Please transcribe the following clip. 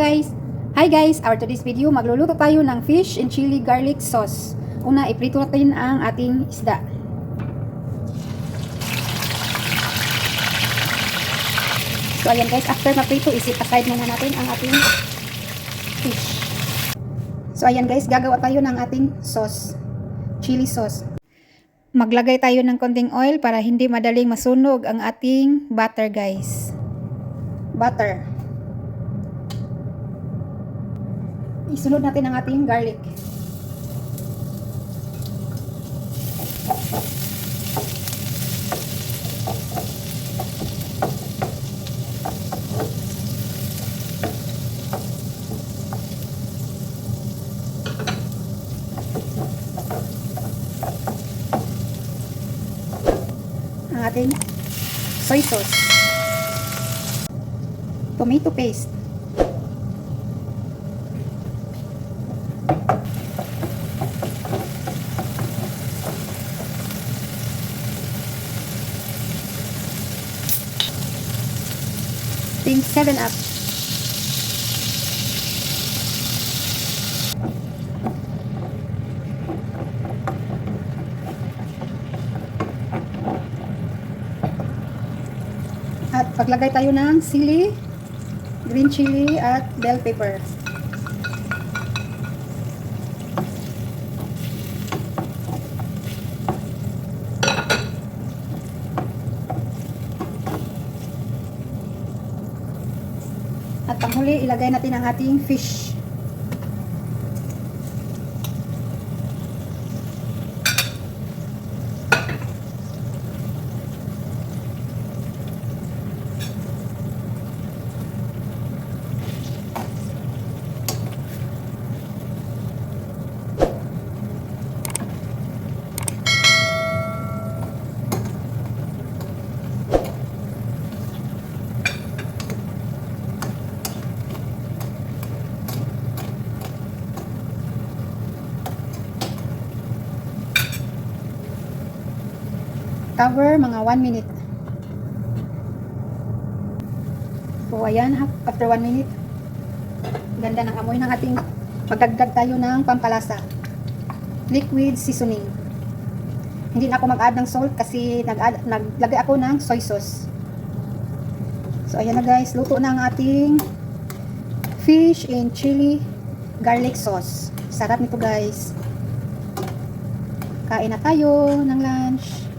guys! Hi guys! Our today's video, magluluto tayo ng fish and chili garlic sauce. Una, iprito natin ang ating isda. So ayan guys, after maprito, isip aside muna natin ang ating fish. So ayan guys, gagawa tayo ng ating sauce. Chili sauce. Maglagay tayo ng konting oil para hindi madaling masunog ang ating butter guys. Butter. Isunod natin ang ating garlic. Ang ating soy sauce. Tomato paste. Ting 7-Up. At paglagay tayo ng sili, green chili at bell pepper. At panghuli, ilagay natin ang ating fish. Cover mga 1 minute. So ayan, after 1 minute, ganda ng amoy ng ating, magdagdag tayo ng pampalasa, liquid seasoning. Hindi na ako mag-add ng salt kasi naglagay ako ng soy sauce. So ayan na guys, luto na ang ating fish and chili garlic sauce. Sarap nito guys. Kain na tayo ng lunch.